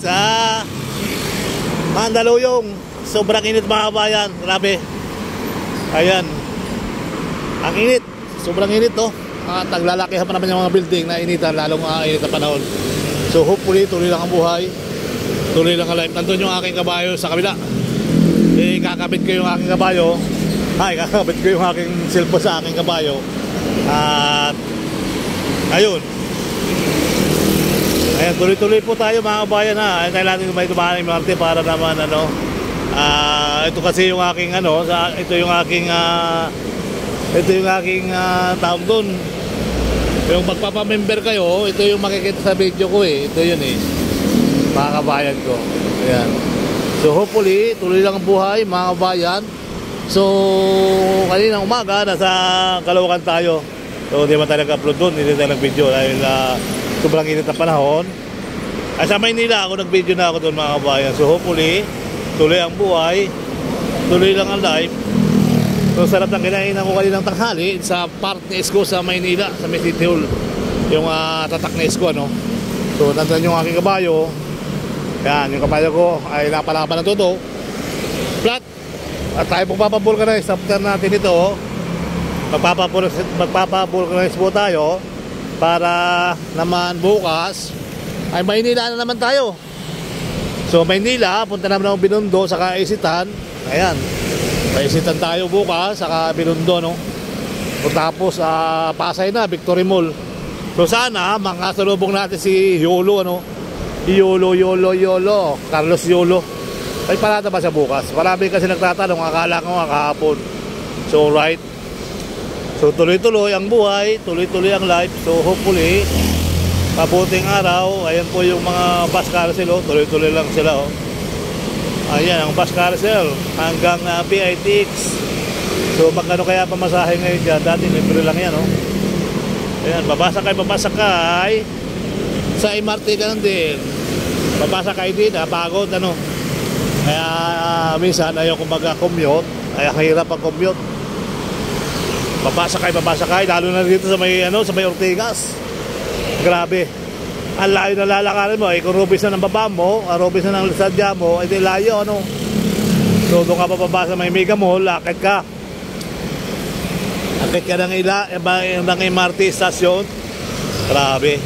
sa Mandaluyong. Sobrang init mga kabayan, grabe. Ayan, ang init, sobrang init to. At naglalakihan pa naman yung mga building na initan, lalong init na panahon. So hopefully tuloy lang ang buhay, tuloy lang ang life. Nandun yung aking kabayo sa kabila. Kakabit ko yung aking kabayo. Kakabit ko yung aking cellphone sa aking kabayo. At ayun, ayan, tuloy-tuloy po tayo mga kabayan ha. Ayun tayo natin may tumahan yung Marte para naman ito kasi yung aking ito yung aking tawag doon. Yung magpapamember kayo, ito yung makikita sa video ko ito yun mga kabayan ko. Ayan. So hopefully tuloy lang ang buhay mga kabayan. So kanina umaga nasa Caloocan tayo. So hindi man tayo nag-upload doon, hindi tayo nag-video dahil sobrang init na panahon. Sa Maynila ako nag-video na ako doon mga kabayan. So hopefully tuloy ang buhay, tuloy lang ang life. So sarap ng kinainan ko kaninang tanghali sa park ni Isko sa Maynila, sa May City Hall. Yung tatak ni Isko So nandun yung aking kabayo. Yan, yung kabayo ko ay napalaban ng todo flat. At tayo magpapavulcanize after natin ito. Magpapavulcanize po tayo para naman bukas ay Maynila na naman tayo. So Maynila, punta naman ng Binondo saka Isitan. Ayan, Isitan tayo bukas saka Binondo Tapos Pasay na, Victory Mall. So sana makasalubong natin si Yolo Yolo Carlos Yolo. Ay parada ba siya bukas? Marami kasi nagtatanong, akala ko kahapon. So right, so tuloy-tuloy ang buhay, tuloy-tuloy ang life. So hopefully mabuting araw. Ayan po yung mga bus carousel tuloy-tuloy lang sila Ayan ang bus carousel hanggang PITX. So magkano kaya pamasahe ngayon dyan? Dati libre lang yan Ayan, babasakay sa MRT ganun din. Babasakay din, pagod Kaya minsan ayaw kong mag-commute, ay hirap ang commute. Babasakay, lalo na dito sa may sa may Ortigas. Grabe. Ang layo na lalakarin mo, kung Rubis na ng baba mo, Rubis na ng sadya mo, edi layo So doon ka papaba sa may Mega Mall, akit ka ng MRT station. Grabe.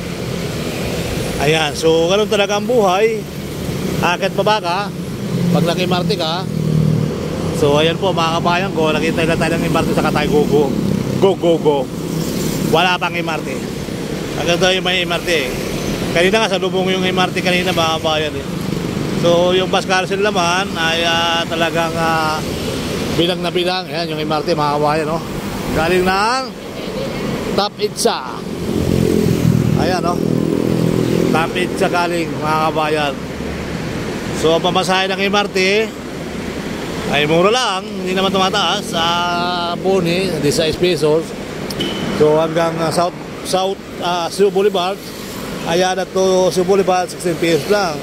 Ayan, so ganun talaga ang buhay. Akit pa ba ka pag nag-MRT ka? So ayan po mga kabayan ko, nakita na tayo ng MRT sa Katay. Go. Wala pang MRT. Hanggang tayo may MRT Kanina nga salubong yung MRT kanina mga kabayan So yung bus carousel naman ay talagang bilang na bilang. Ayan yung MRT mga kabayan galing ng Top Itza. Ayan Top Itza galing mga kabayan. So ang pamasahe ng MRT ay mura lang, hindi naman tumataas sa Boni, 16 pesos. So hanggang Cebu Boulevard, ayan at to Cebu Boulevard, 16 pesos lang.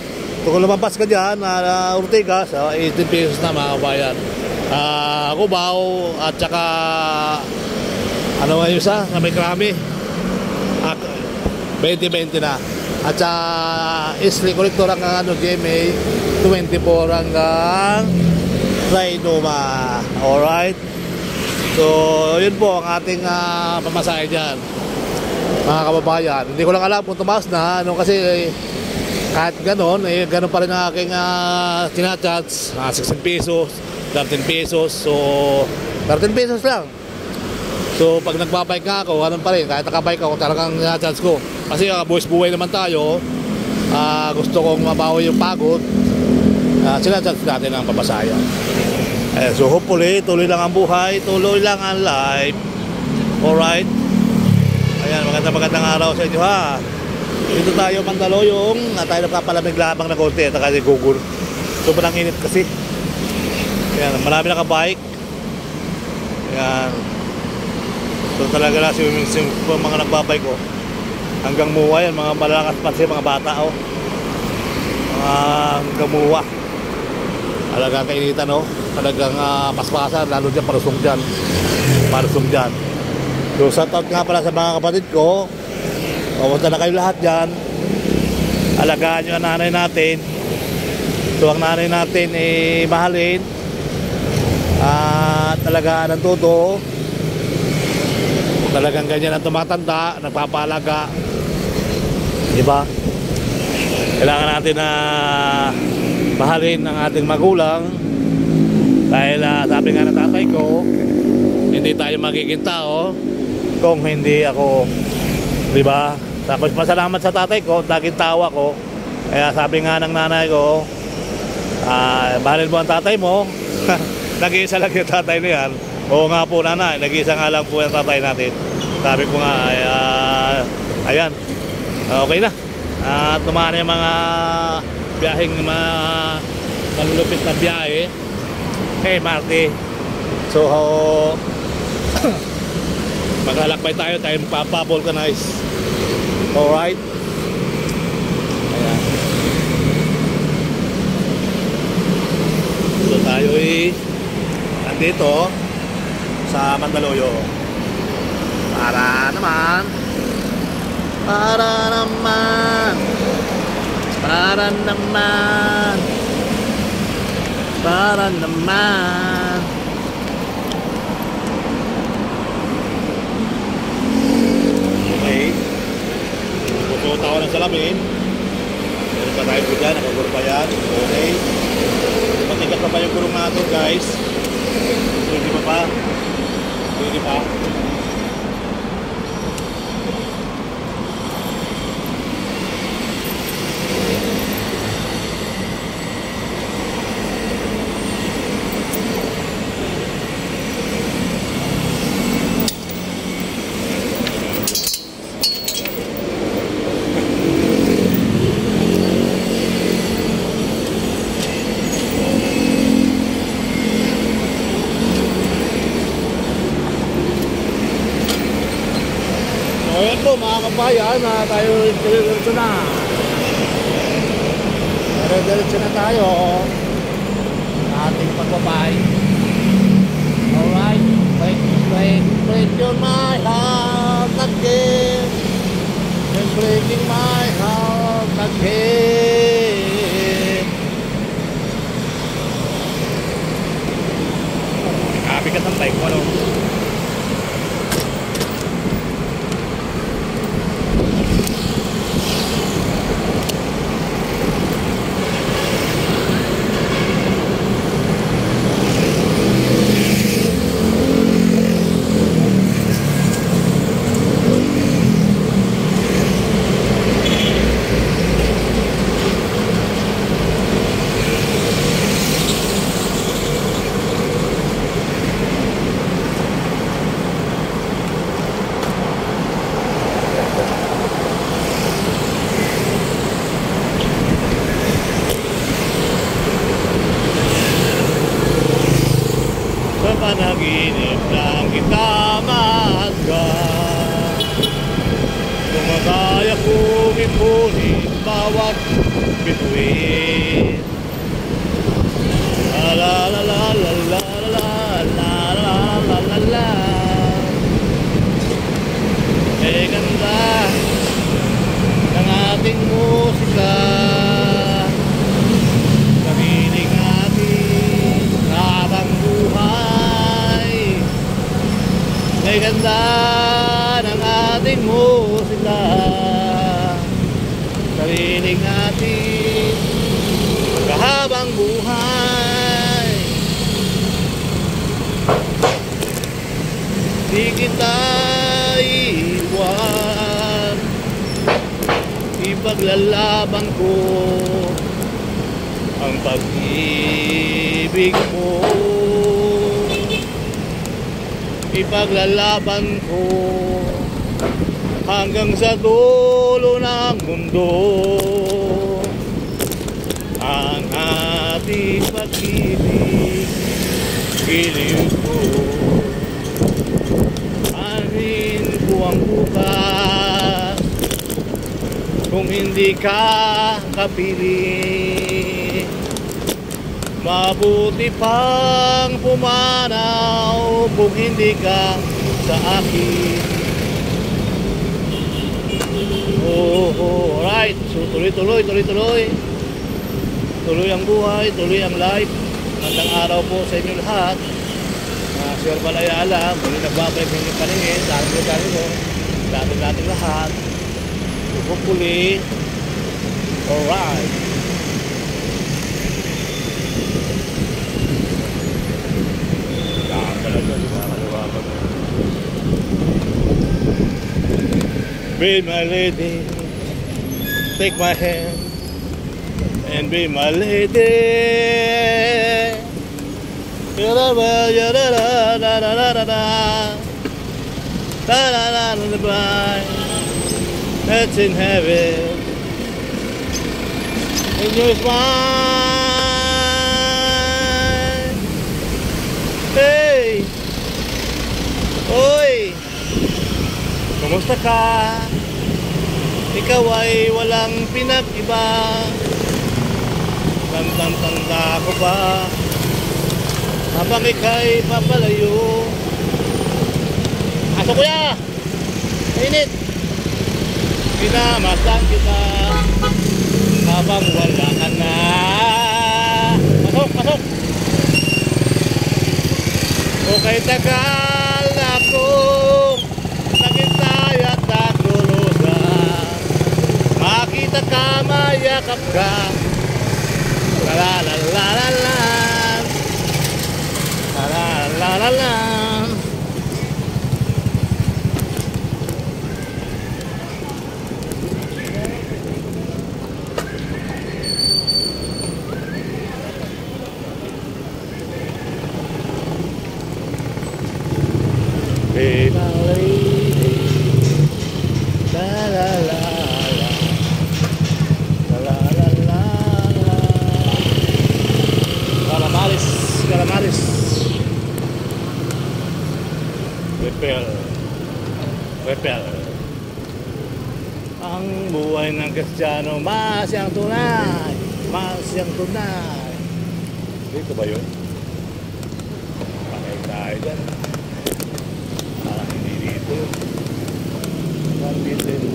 So kung lumabas ka dyan Ortigas, 18 pesos na mga kabayan. Cubao at saka nga yung isa na may Krami, 20-20 na. At sa Isli Collector hanggang GMA 24 hanggang Rainuma. Alright, so yun po ang ating pamasahe dyan mga kababayan. Hindi ko lang alam kung tumaas na kasi kahit ganon ganon pa rin ang aking tinacharge 16 pesos, 13 pesos. So 13 pesos lang. So pag nagbabike nga ako, ganun pa rin. Kahit nakabike ako, talagang tinacharge ko. Kasi buwis buhay naman tayo. Gusto kong mabawi yung pagod. Sinacharge natin ang pamasahe. So hopefully tuloy lang ang buhay, tuloy lang ang life. Alright. Ayan, magandang araw sa inyo Dito tayo Mandaluyong, tayo nagpapalamig labang na konti at kasi Google. Sobrang init kasi. Ayan, marami nakabike. Ayan. So talaga na yung mga nagbabike hanggang muwa yan, mga malakas pa siya, mga bata hanggang muwa. Talagang kainitan talagang paspasan, lalo dyan parusong dyan. So shout out nga pala sa mga kapatid ko. Pumunta na kayo lahat dyan, alagaan nyo ang nanay natin. So ang nanay natin ay mahalin at talaga ng todo. Talagang ganyan ang tumatanda, nagpapaalaga. Diba? Kailangan natin na mahalin ang ating magulang. Dahil sabi nga ng tatay ko, hindi tayo magiging tao kung hindi ako, diba? Tapos masalamat sa tatay ko, naging tawa ko. Kaya sabi nga ng nanay ko, mahalin mo ang tatay mo. Nag-iisa lang yung tatay na yan. Oo nga po nanay, nag-iisa nga lang po yung tatay natin. Sabi ko nga, ayan, okay na. At tumaan yung mga biyaheng malulupit na biyahe. Hey Marty, so maglalakbay tayo magpapa-vulcanize. Alright. Ayan. So tayo nandito sa Mandaluyong. Para naman okay. Pupunta ako ng salamin. Meron pa tayo po dyan, nakaguro pa yan. Okay. Matigas pa yung gulong natin guys. Hindi pa. Ayan po mga kabayan, tayo diretso na. Diretso na tayo sa ating pagbabay. Alright, break your my heart again. Breaking my heart again. Bigat ang bike mo, ano? Panaginip lang kita maaga, tumataya kong ipunin bawat bituin. La la la la la la la la la la la. Eh ganda ng ating musika, nakinig natin habang buhay. Ay ganda ng ating musika, narinig natin kahabang buhay. Di kita iwan, ipaglalaban ko ang pag-ibig mo. Ipaglalaban ko hanggang sa dulo ng mundo ang ating pag-ibig. Giliw ko, anin ko ang bukas kung hindi ka kapili. Mabuti pang pumanaw kung hindi ka sa akin. Oh, right. So tuloy-tuloy. tuloy ang buhay, tuloy ang life. Magandang araw po sa inyo lahat. Sir Balayala, muli nagbabalik ng inyong paningin. Dami natin lahat. Hopefully, alright. Be my lady, take my hand, and be my lady. That's in heaven. In your smile. Hey, oy, kumusta ka? Ikaw ay walang pinag-iba. Tanda ko ba habang ika'y papalayo? Aso kuya! Mainit! Pinamasan kita habang wala ka na. Pasok! O kay tagal ako naghintay at nagdurusa. Makita ka, mayakap ka. La la la la la la. La la la. Be my lady. La la la la. La la la la la. Calamares. Repel. Ang buhay ng Kristiyano, masyang tunay. Dito ba yun? Pakay tayo dyan. Parang hindi dito. Parang dito yun.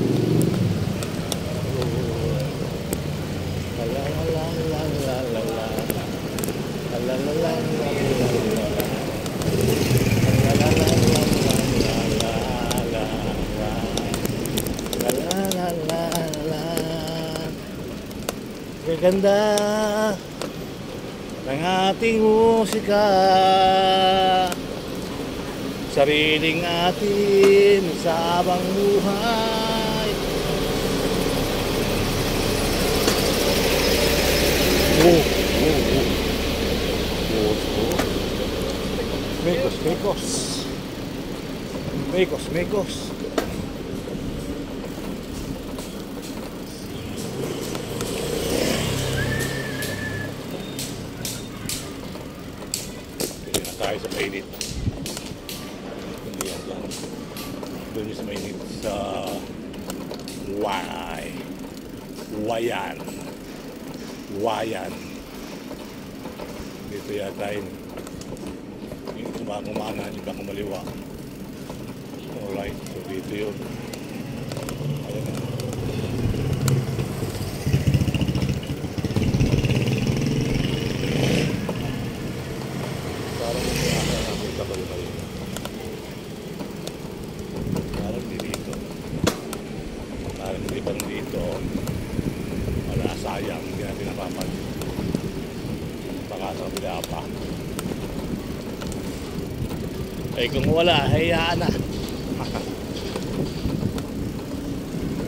Gaganda ng ating musika, sariling atin sa abang buhay. Mekos. Tayo sa mainit. Hindi yan dyan. Doon yung sa mainit sa Wayan. Dito yata yun. Yung kumana, yung baka maliwa. Alright, so dito yun. Ayan na. Wala, sayang, hindi natin napapag. Baka sa bila pa. Eh kung wala, hayaan na.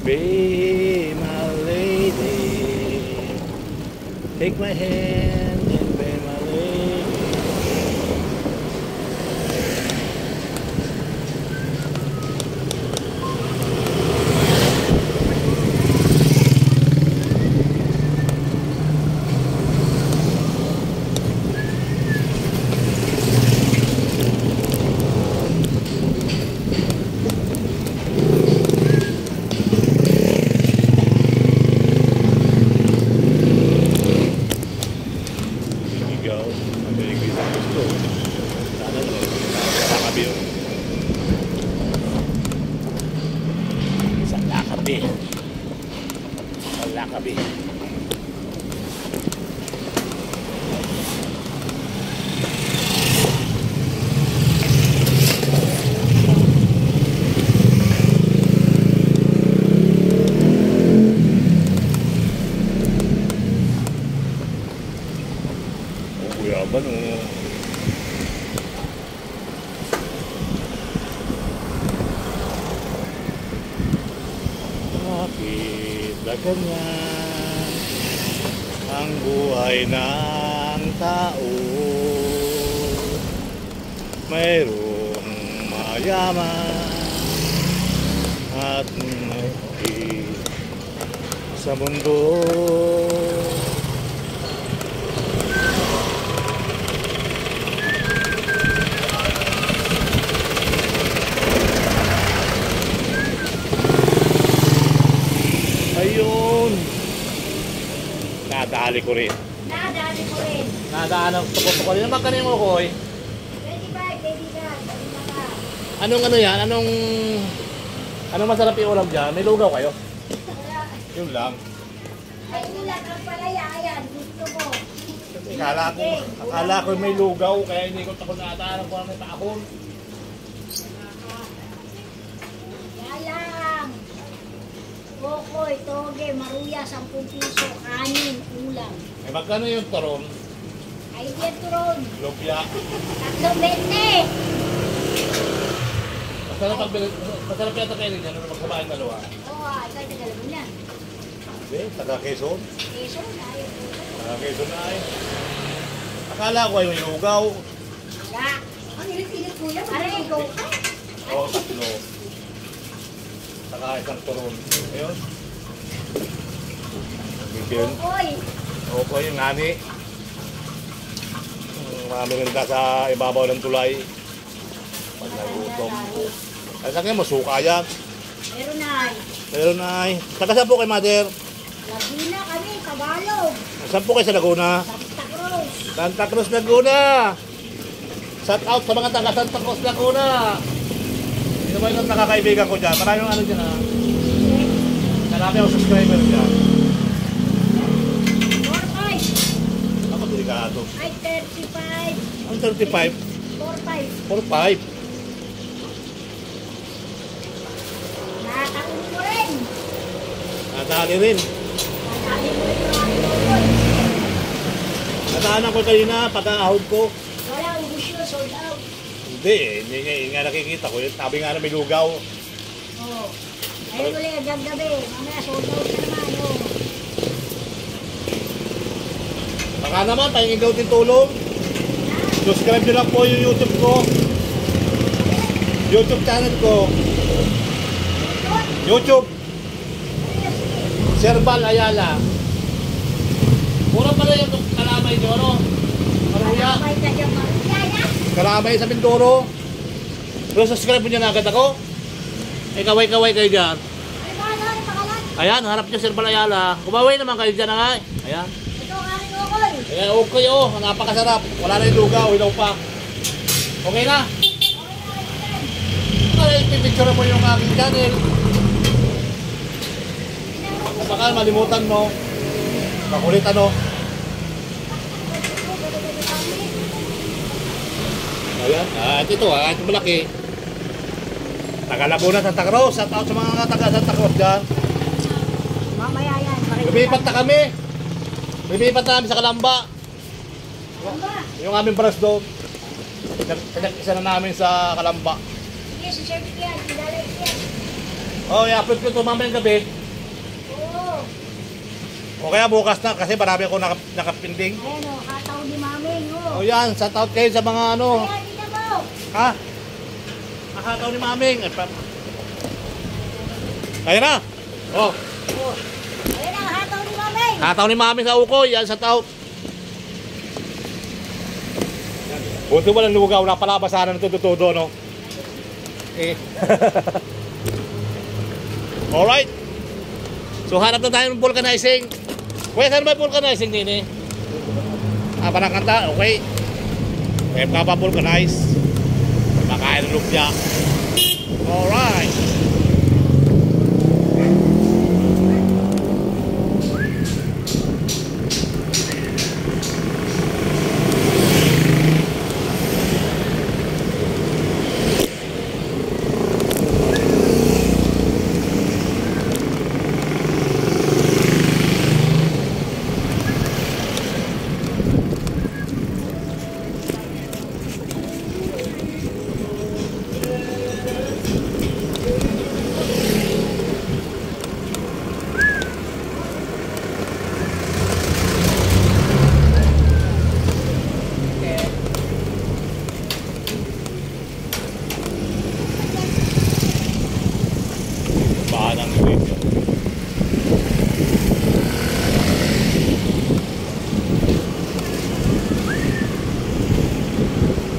Be my lady, take my hand and be my lady. Babano. Bakit ba ganyan ang buhay ng tao? Mayroong mayaman at mahigit sa mundo. Ayun. Nadali ko rin. Nadali ko rin. Nadaan ang tukot-tukot rin. Magkano yung ukoy? 25, baby girl. Sabi na ka. Anong ano yan? Anong masarap yung ulam dyan? May lugaw kayo? Wala. Yun lang. Ay, ulat ang palaya. Ayan, gusto mo. Akala ko may lugaw, kaya hindi ko takot na ataan kung ano may taakon. Yalang. Kokoy, toge, maruya, 10 piso, kanin, ulam. Eh magkano yung turon? Ay, yan turon. Lupya. 3.20. Masarap yata kayo rin yan nung magsabahin dalawa. Oo, ikaw tagal mo na. Hindi, taga Quezon. Peso, ayaw po. Taga Quezon na ay. Akala ko ay may lugaw. Wala. Ang ilit-ilit po yan. Aray, go ka. O, tatlo. Saka isang turon. Ayun. Bigyan. Kokoy. Opo, yung ngani. Marami rin sa ibabaw ng tulay. Pag nagutom. Ay, sa kanya, masuka yan. Meron na. Pero na ay. Taga saan po kay Mother? Laguna kami, Tagalog. Saan po kayo sa Laguna? Santa Cruz. Santa Cruz, Laguna. Shout out sa mga taga Santa Cruz, Laguna. Ito ba yung nakakaibigan ko dyan? Maraming ano dyan ha. Marami akong subscriber dyan. 4-5. Ako delikado. Ay, 35. Ang 35? 4-5. 45. Nakakaun mo rin. Nadali rin. Nakakain mo rin yung aking tuloy. Nadaanan ko kanina, pag-ahod ko. Wala, ubus yun, sold out. Hindi nga nakikita ko. Sabi nga na may lugaw. Oo. Ayun ulit, gabi. Mamaya sold out na naman. Oo. Baka naman, pahingin daw din tulong. Subscribe nyo lang po yung YouTube ko. YouTube channel ko. YouTube. Serbal Ayala. Mura pala yung kalamay nyo, ano? Maruya. May kanyang maruya na. Kalamay sa Mindoro. Pero subscribe nyo na agad ako. Eh, kaway-kaway kayo dyan. Ay, pangalan, pangalan. Ayan, harap nyo Serbal Ayala. Kumaway naman kayo dyan, nga. Ayan. Ito ang aking ukoy. Ayan, okay oh. Napakasarap. Wala na yung lugaw, hilaw pa. Okay na? Ay, pipicture mo yung aking channel. Baka malimutan mo. Makulit ano. Ayan. At ito ito malaki. Taga Laguna, Santa Cruz. Shout out sa mga taga Santa Cruz dyan. Mamaya yan. Lumipat na kami. Lumipat na kami sa Kalamba. Kalamba. Yung aming branch doon. Isa na namin sa Kalamba. Sige, si Sir yan. Kilala yan. Oh, i-upload ko ito mamayang gabi. Oo. O kaya bukas na kasi marami ako nakapinding. Ayan o, hataw ni Maming. O yan, shout out kayo sa mga ano. Kaya dito mo. Ha? Nakakaw ni Maming. Kaya na. Oh, Ayan ang hataw ni Maming. hataw ni Maming sa ukoy. Yan, shout out. Buti walang lugaw na palabasanan ng tudo-tudo, no? Eh. Alright. So, hanap na tayo ng vulcanizing. Kuya, saan ba vulcanizing din eh? Parang kanta, okay. Kaya ka pa vulcanize. Makain ng lupya. Alright.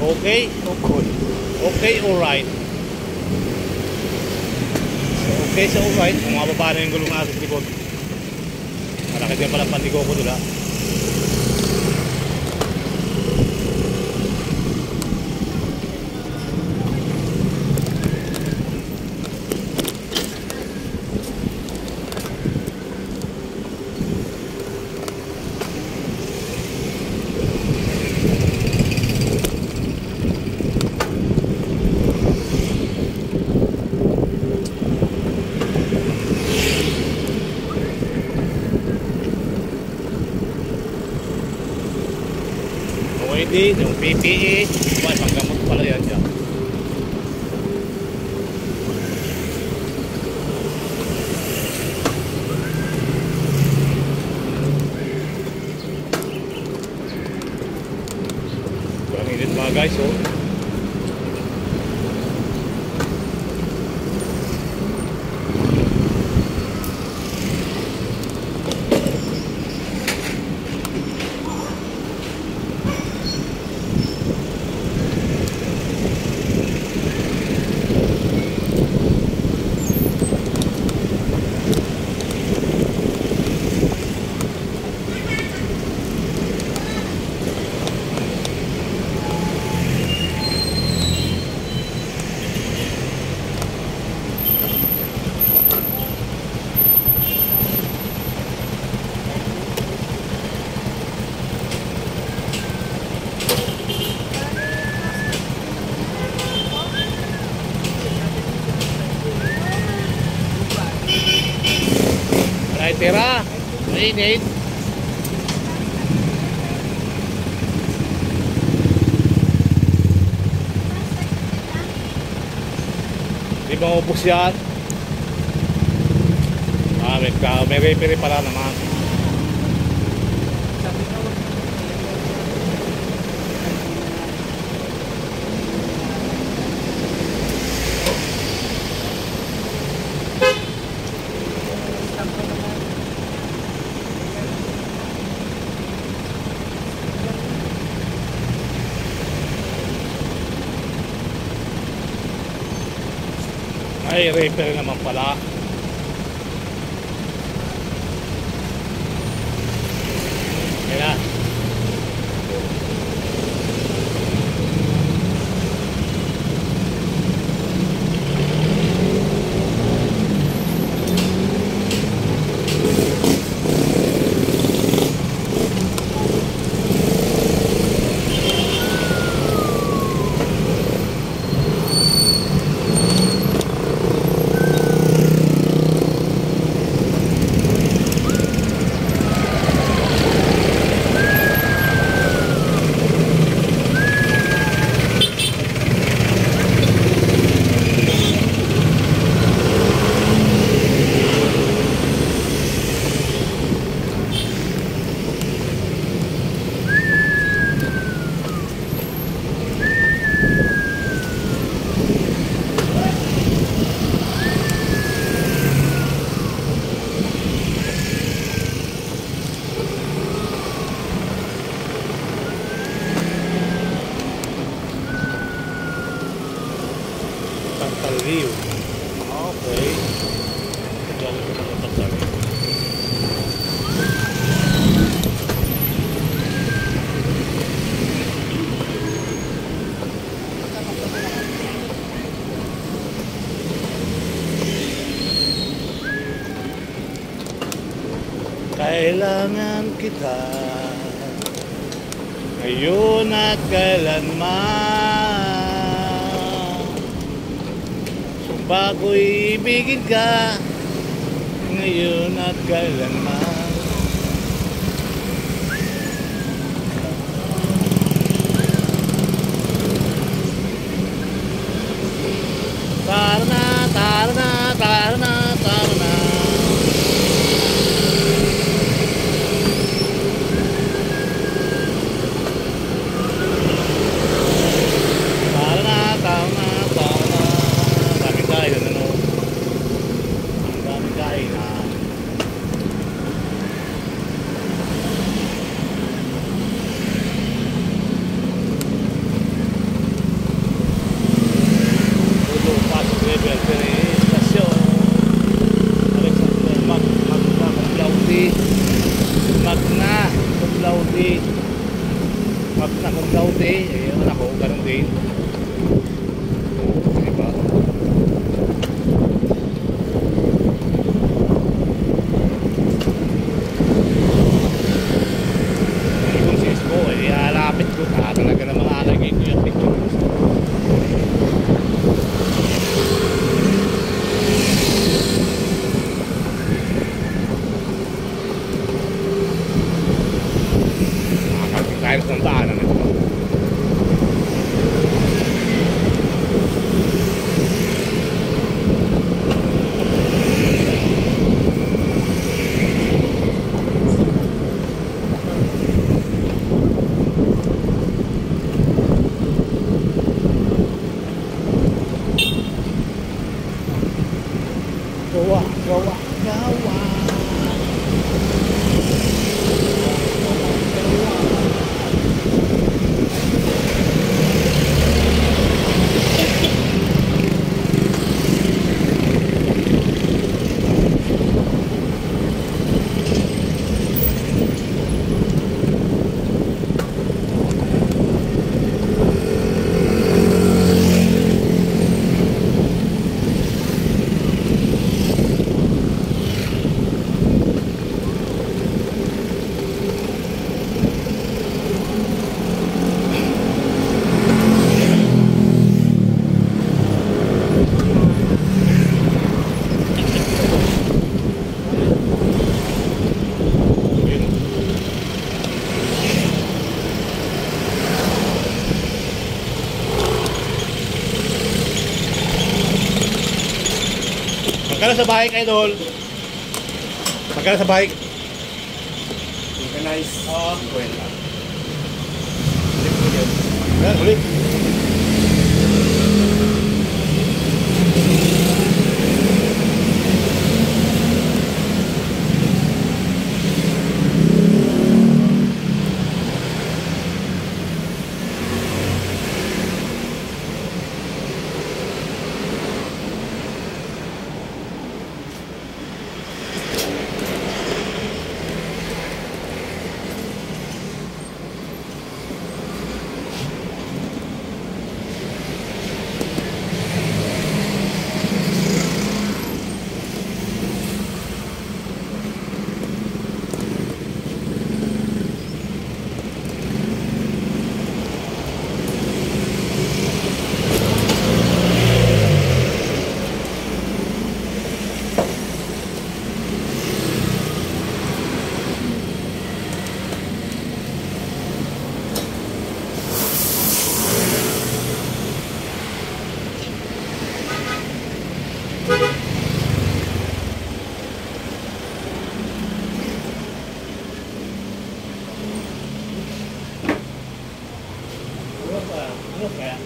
Okay? Okay, alright. Okay, so alright. Bumababa na yung gulong natin sa likod. Malaki din pala pandigo ko nila. Pwede, yung PPE, panggamot pala yan dyan. Ang init mga guys, oh. Ay, tira. Mainit. Di ba ubos yan? May referee pala naman. Ay, referee naman pala. Yan na. Pantaliw. Okay. Galing ko ng pantaliw. Kailangan kita ngayon at kailanman. Sumpa ko'y ibigin ka ngayon at kailanman. Tara na, tara na, tara na, tara na. na kung Saudi, eh, yung anak ko, ganun din. Diba? Kung Cisco, eh, alapit ko ta, talaga ng mga alagay ko yung pictures. Nakakarating tayo sa daanan ito. Gawa, gawa, gawa. Magkano sa bike, idol? Magkano sa bike? Organize. Oo. Kwenta. Yan, ulit. Ano kaya?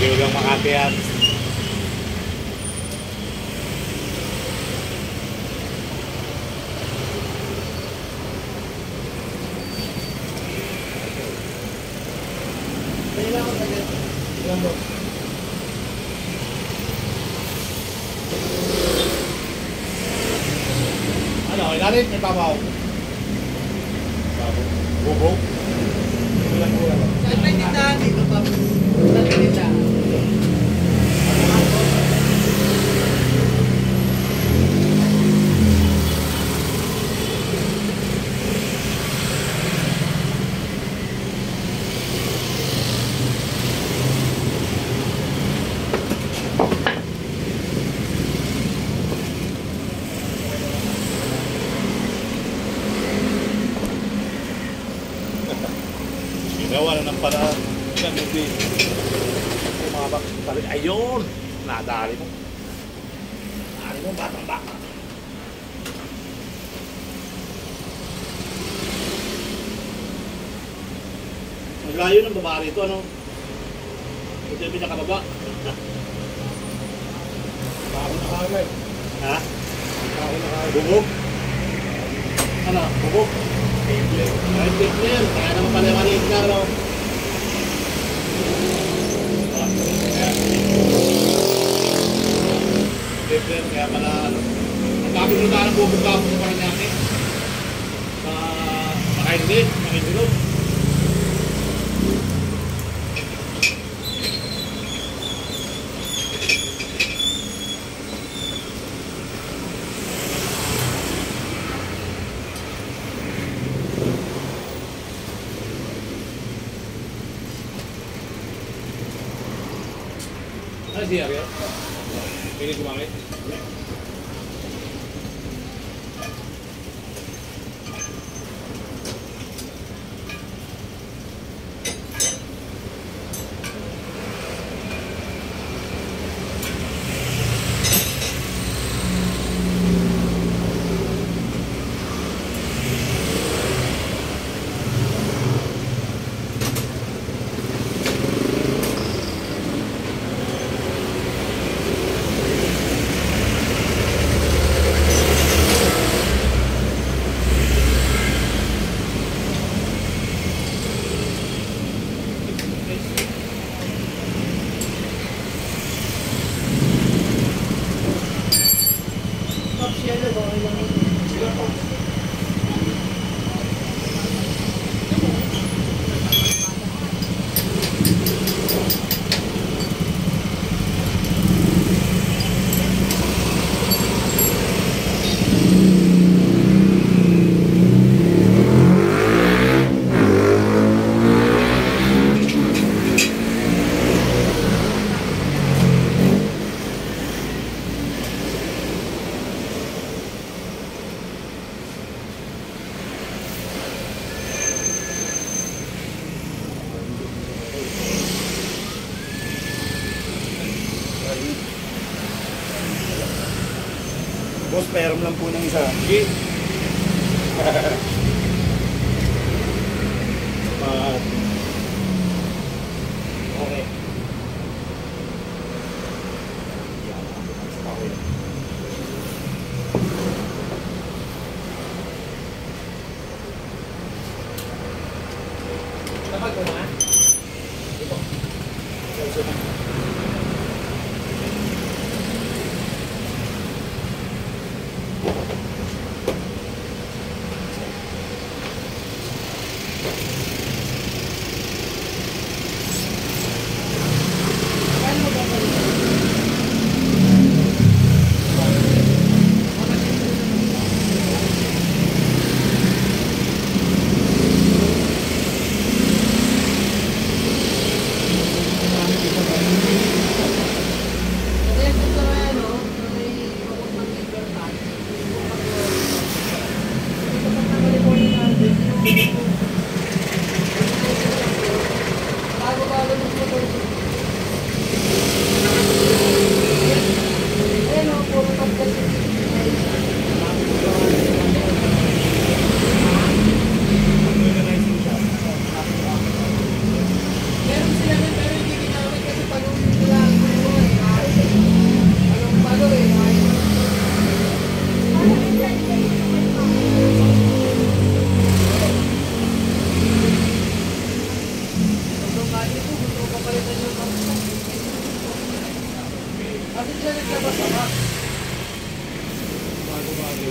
Hindi lang Makati yan. Ano, ilalim, may babaw. Bubog. Saan may tindahan dito, Pap? Saan may tindahan? Gawa na ng paraan. Yan, hindi. Mga bakit. Ayun! Nadali mo. Nadali mo, batang baka. Ang layo ng baba rito, ano? Ito yung pinakababa. Bago na kagad. Ha? Bago na kagad. Bubog? Ano? Bubog? Ay, Tickler. Kaya naman pala maliit na, no? Tickler, kaya pala, ano? Ang dami nyo na ng bubog ka sa Paranaque. Makaindi, makindulog. Ano siya, Ariel? Pili gumamit? Pap, siya na ba? Ilang yun? Boss, pairam lang po ng isa. Sige. Okay. Dapat ko na? Diyan naglabas ako. Bago-bago.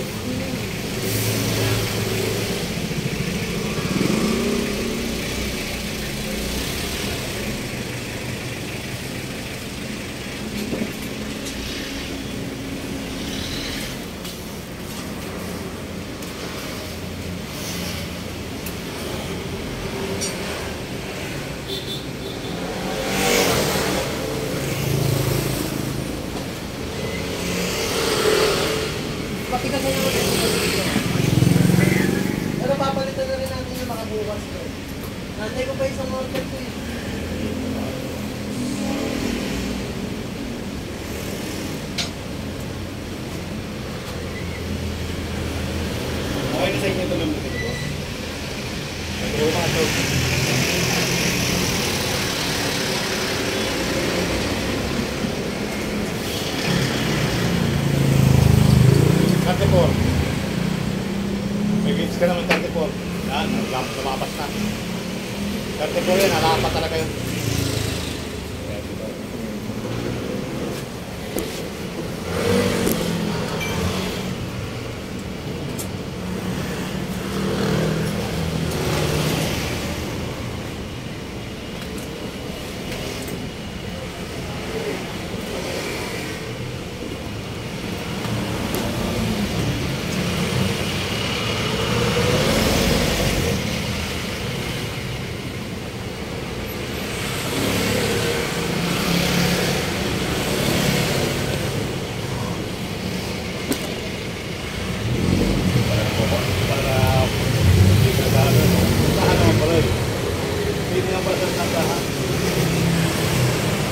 Patigas na naman ito. Pero papalitan na rin natin yung makabukas ko. Nantay ko pa isang order ko eh. Okay na sa inyo ito lang dito, boss. Nag-uwa ito. May games ka naman 34. Yan, nalapas na. 34 yan, nalapas talaga yun.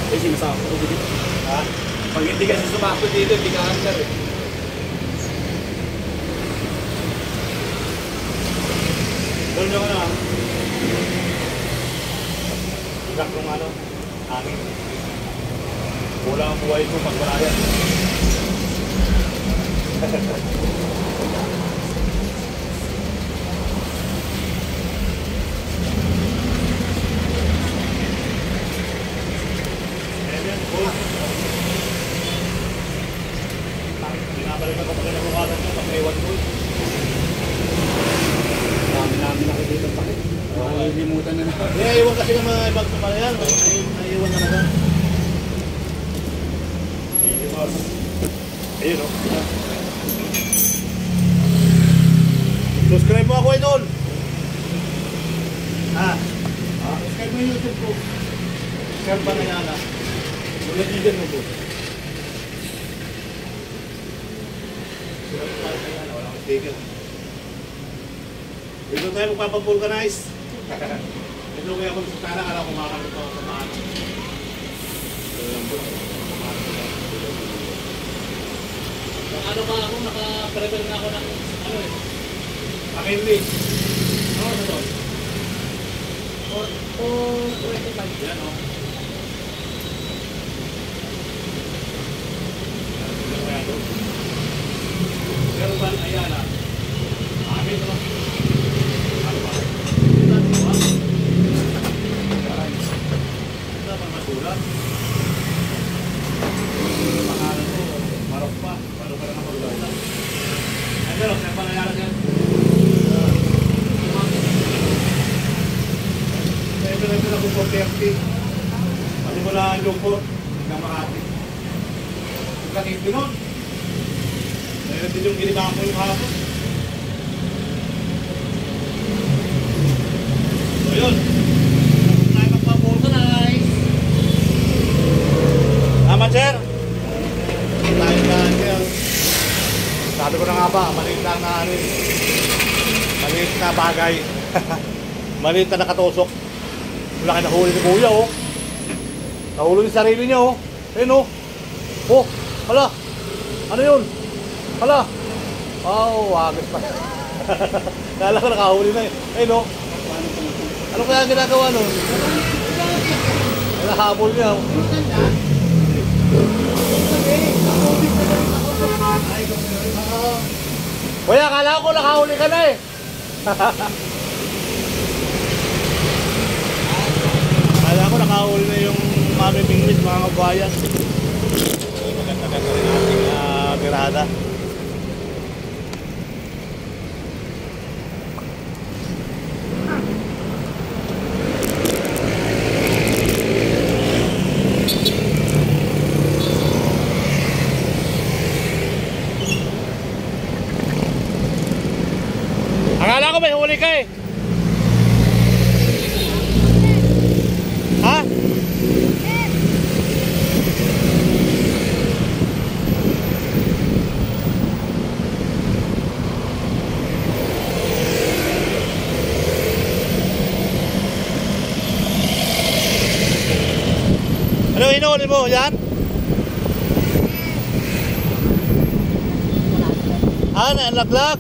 Eh, sinasama ko dito. Ha? Pag hindi kasi sumakot dito, hindi ka answer eh. Doon yung ano, isak ng ano, hangin. Kulang ang buhay ko pag wala yan. Binabalik ako pag nabukasan ko, pag naiwan ko. Dami namin nakikita pa rin. Nakalimutan na naman. Hindi, naiwan kasi ng mga ibang kapalayan. Naiwan talaga. Ayun o. Subscribe mo ako, Idol. Ha? Subscribe mo yung YouTube ko. Subscribe ba na yan ha? Wala dyan mo po. Walang sticker. Dito tayo magpapag-vulcanize. Ito kaya kung sa tara, alam ko makakalimutan ako sa paano. Ano pa ako, naka-prepare na ako ng ano eh. Akinli. Ano na to? 425. Yan o. Pero ba, ayan ha? Akin ito. Ano ba? Ito ba masulat? Pangalan ko, Marok pa. Paano pa lang ako maglulat? Ay, pero, saan pa nangyari yan? Ito na ito na kung 430. Pati mo lang yung 4. Hanggang Makati. Yung kakiti nun. Meron din yung ginibahan ko yung hapon. So yun. Tayo magpapulcanize. Tama, sir. Tayo na, sir. Sabi ko na nga ba, maliit lang na ano eh. Maliit na bagay. Maliit na nakatusok. Wala kayo nahuli ni Kuya, oh. Nahuli yung sarili niya, oh. Ayun, oh. Oh, hala. Ano yun? Hala. Oh, wagis pa. Kala ko nakahuli na eh. Ayun, oh. Ano kaya ginagawa nun? Nahabol niya, oh. Kuya, akala ko nakahuli ka na eh. Akala ko nakahuli na yung mami pingwis, mga kabayan. Maganda ka. Ano inuulit mo? Yan? Ah, nalaglag.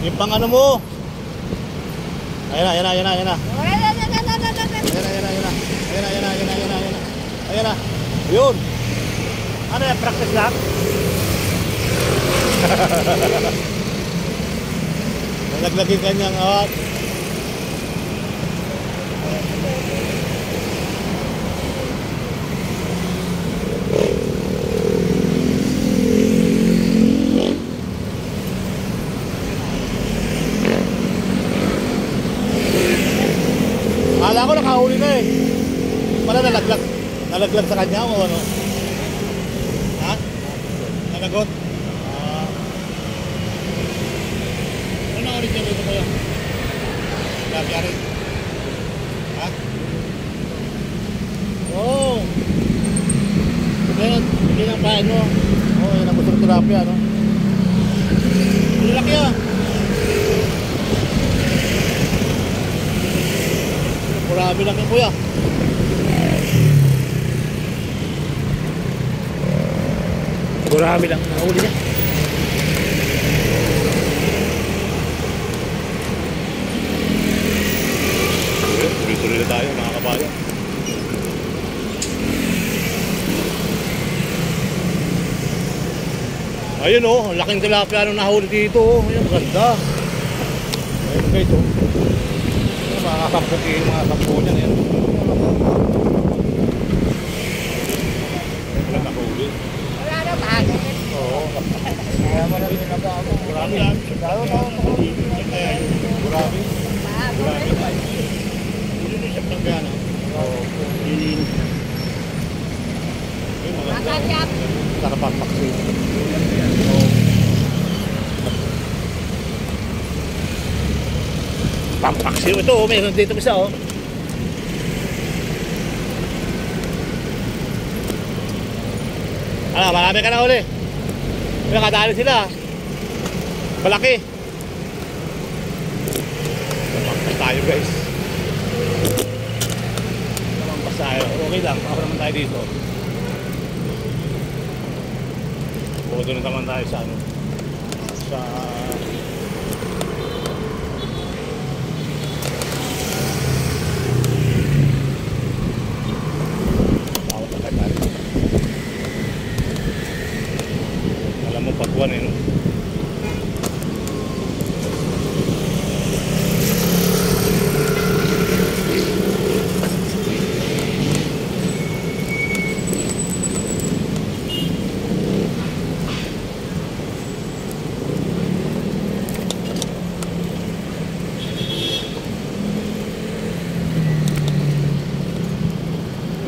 Yung pang ano mo. Ayan na, ayan na, ayan na, ayan na. Ayan na, ayan na, ayan na. Ayan na, ayan na, ayan na, ayan na, ayan na. Ayan na. Yun. Ano yan? Practice lang? Nalaglagin kanyang awat. Akala ko nakahuli na eh. Pala nalaglag. Nalaglag sa kanya o ano? Ha? Nalagot? Ano na ulit niya dito kayo? Labyari? Ha? Oo. Hindi lang pahin mo. Oo, yun ang gusto ng tilapia, no? Laki ah. Marami lang yung kuya. Marami lang nahuli niya. Tuloy-tuloy na tayo mga kabayan. Ayun oh, laking tilapia nung nahuli dito oh. Ayun, maganda. Ayun guys oh. Mga kampukin, mga kampukin yan. Wala nakahuli. Wala na bakit? Oo. Kaya marami na ba ako? Marami yan. Marami. Marami. Hindi na siya pagkana. Oo. Hindi. Makakap. Nakapagpaksin. Pampaksiw ito, mayroon dito isa oh. Ano, marami ka na uli. Nakadali sila. Malaki. Namampas tayo guys. Namampas tayo. Okay lang, ako naman tayo dito. Puto na naman tayo sa ano. Sa... Alam mo pagwan eh no?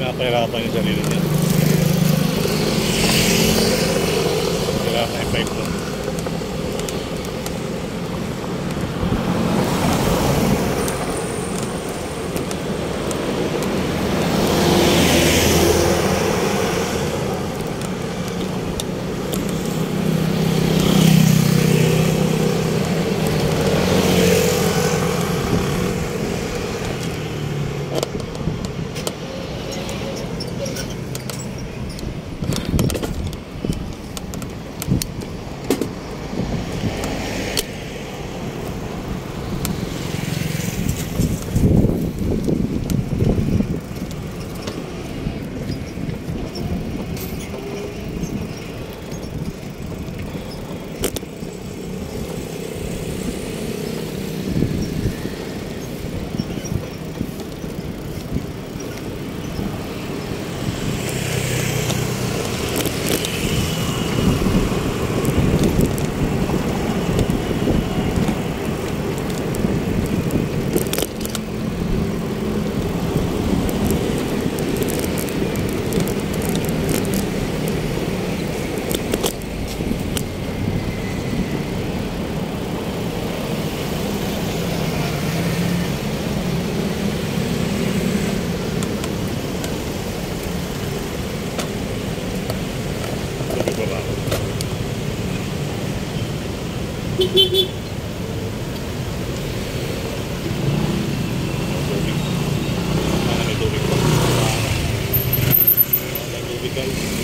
Napahirapan yung sarili niya. Kailangan i-pipe mo. Tubig. May tubig pa. guys.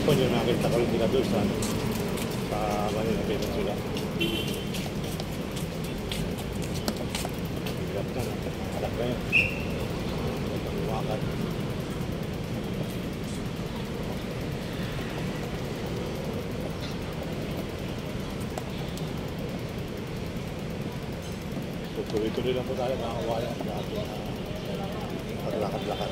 Kapon yung nakita ko rin sila doon sa Manila Peninsula. Hirap na, halak na yun. Lumakad. Tuloy-tuloy lang po tayo mga kawalan sa ating paglakad-lakad.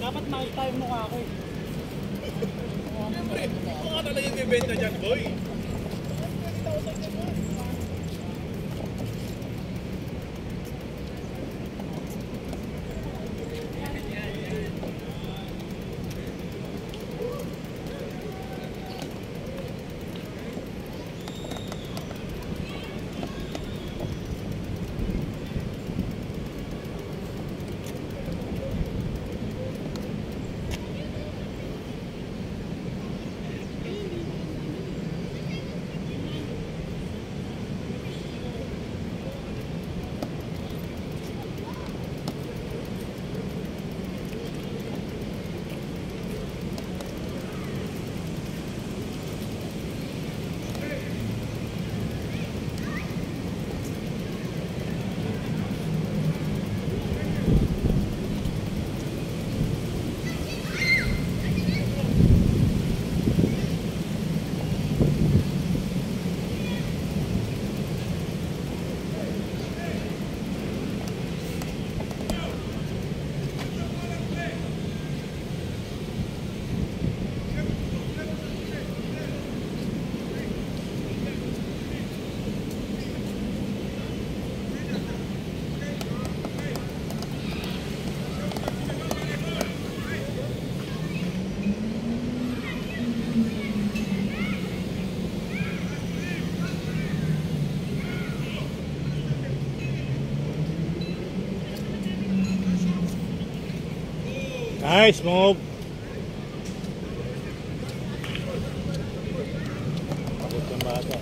Dapat makita yung mukha ko eh. Siyempre, mukha talaga yung bibenta dyan, boy. Nice move. Abot yung bata.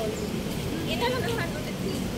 Ito lang ang 150.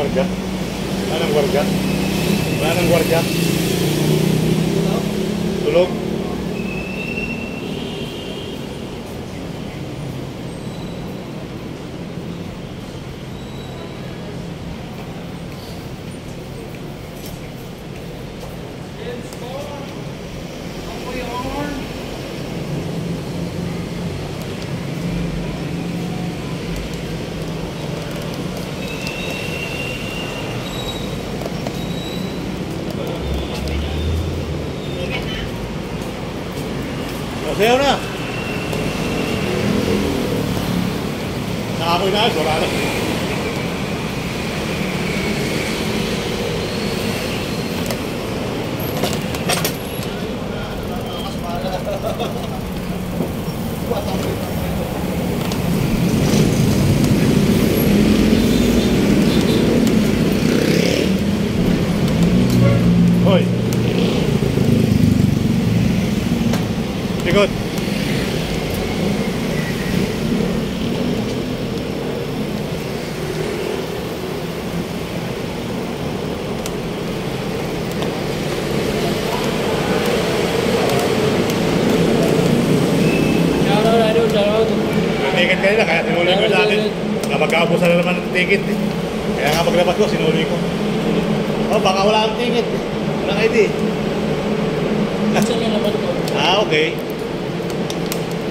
gwardiya? Wala nang gwardiya? Wala nang gwardiya? Tulog? Sayaw na! Nakakoy na, wala na. Hoy! Likod! Ticket kanila, kaya sinuloy ko sa atin na magkaubusan na naman ng ticket eh. Kaya nga paglabas ko, sinuloy ko. Oh, baka wala ang ticket. Walang ID. Ah, okay.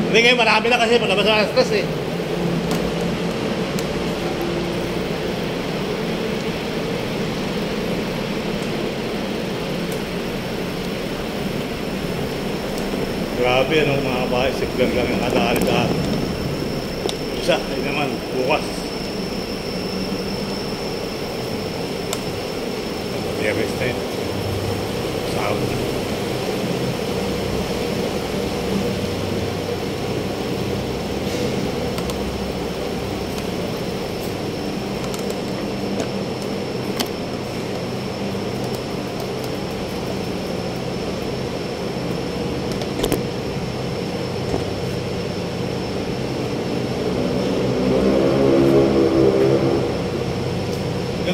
Hindi ngayon, marami na kasi palabas na stress eh. Grabe, anong mga bahay, siglang lang yung kadaan-daan. Isa, ay naman, bukas. Biyernes na yun. Sahod.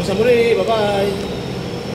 sa muli. Bye-bye.